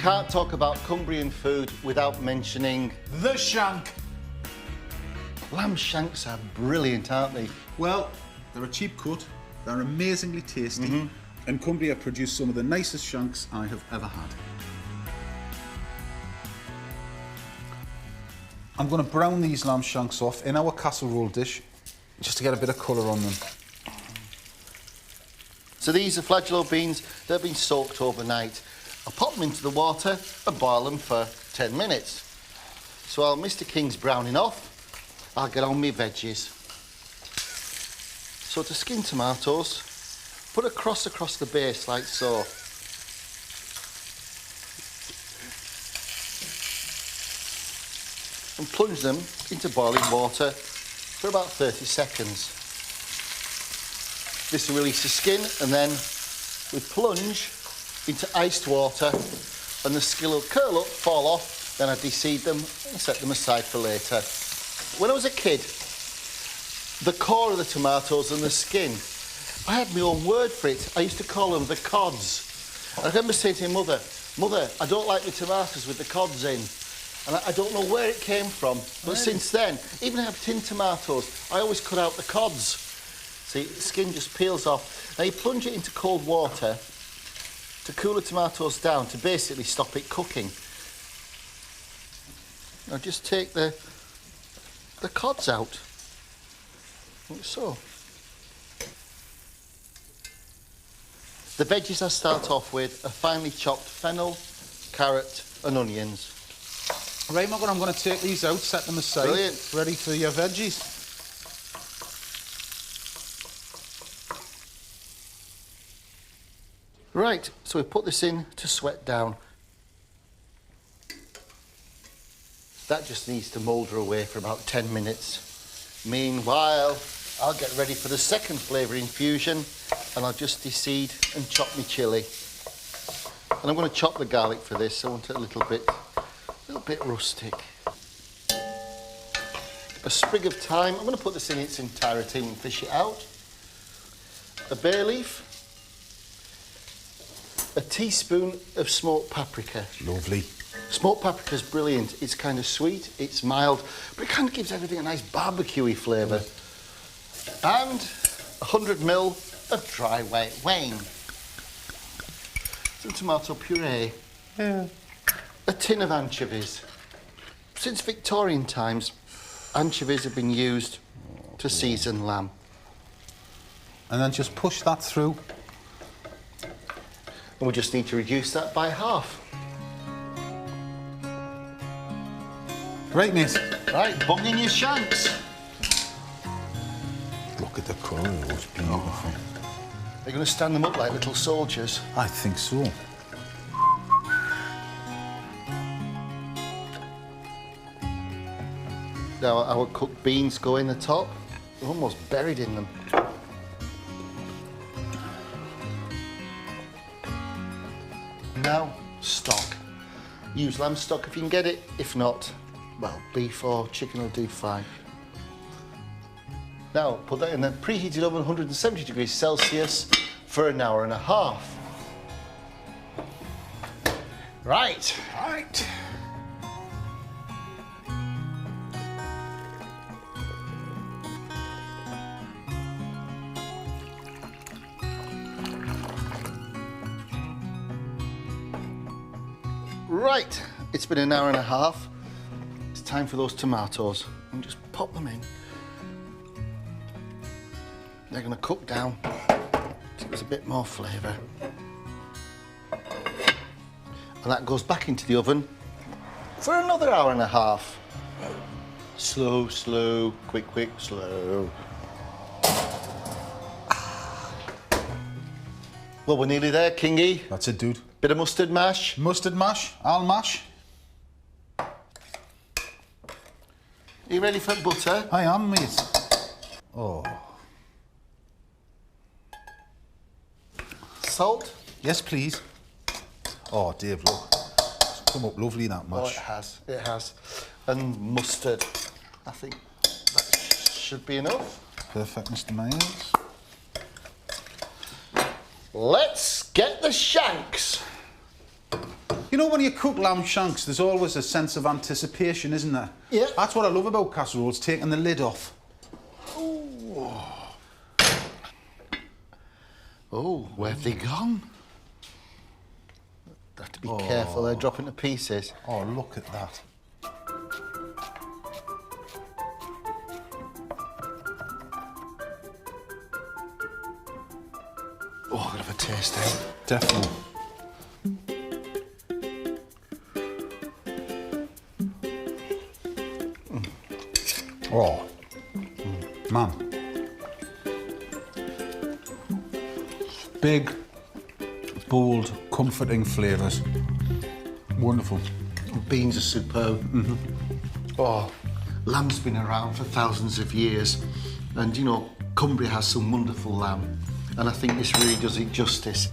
can't talk about Cumbrian food without mentioning The shank. lamb shanks are brilliant, aren't they? Well, they're a cheap cut, they're amazingly tasty, and Cumbria produce some of the nicest shanks I have ever had. I'm going to brown these lamb shanks off in our casserole dish, just to get a bit of colour on them. So these are flageolet beans that have been soaked overnight. I'll pop them into the water and boil them for 10 minutes. So while Mr. King's browning off, I'll get on my veggies. So to skin tomatoes, put a cross across the base like so. And plunge them into boiling water for about 30 seconds. This will release the skin, and then we plunge into iced water, and the skin will curl up, fall off, then I de-seed them and set them aside for later. When I was a kid, the core of the tomatoes and the skin, I had my own word for it. I used to call them the cods. I remember saying to my mother, "Mother, I don't like the tomatoes with the cods in." And I don't know where it came from, but since then, even if I have tinned tomatoes, I always cut out the cods. See, the skin just peels off. Now you plunge it into cold water to cool the tomatoes down, to basically stop it cooking. Now just take the cods out, like so. The veggies I start off with are finely chopped fennel, carrot and onions. Right, Margaret, I'm going to take these out, set them aside, Brilliant. ready for your veggies. Right, so we put this in to sweat down. That just needs to moulder away for about 10 minutes. Meanwhile, I'll get ready for the second flavour infusion, and I'll just de-seed and chop my chilli. And I'm going to chop the garlic for this. I want it a little bit rustic. A sprig of thyme. I'm going to put this in its entirety and fish it out. A bay leaf. A teaspoon of smoked paprika. Lovely. Smoked paprika's brilliant. It's kind of sweet, it's mild, but it kind of gives everything a nice barbecue-y flavour. And 100 ml of dry white wine. Some tomato puree. Yeah. A tin of anchovies. Since Victorian times, anchovies have been used to season lamb. And then just push that through. And we just need to reduce that by half. Right, mate. Right, bung in your shanks. Look at the colour, it's beautiful. They're going to stand them up like little soldiers. I think so. Now our cooked beans go in the top. They're almost buried in them. Now, stock. Use lamb stock if you can get it. If not, well, beef or chicken will do fine. Now, put that in the preheated oven, 170 degrees Celsius, for an hour and a half. Right. Right. Right, it's been an hour and a half. It's time for those tomatoes. And just pop them in. They're going to cook down to give us a bit more flavour. And that goes back into the oven for another hour and a half. Slow, slow, quick, quick, slow. Well, we're nearly there, Kingy. That's it, dude. Bit of mustard mash. Mustard mash, I'll mash. Are you ready for butter? I am, mate. Oh. Salt. Yes, please. Oh, Dave, look. It's come up lovely, that Oh, mash. it has. It has. And mustard. I think that should be enough. Perfect, Mr. Myers. Let's get the shanks. You know, when you cook lamb shanks, there's always a sense of anticipation, isn't there? Yeah. That's what I love about casseroles, taking the lid off. Oh, where have they gone? Have to be careful, they're dropping to pieces. Oh, look at that. Oh, I'm gonna have a taste now. Definitely. Oh, man. Big, bold, comforting flavours. Wonderful. Beans are superb. Oh, lamb's been around for thousands of years, and you know, Cumbria has some wonderful lamb, and I think this really does it justice.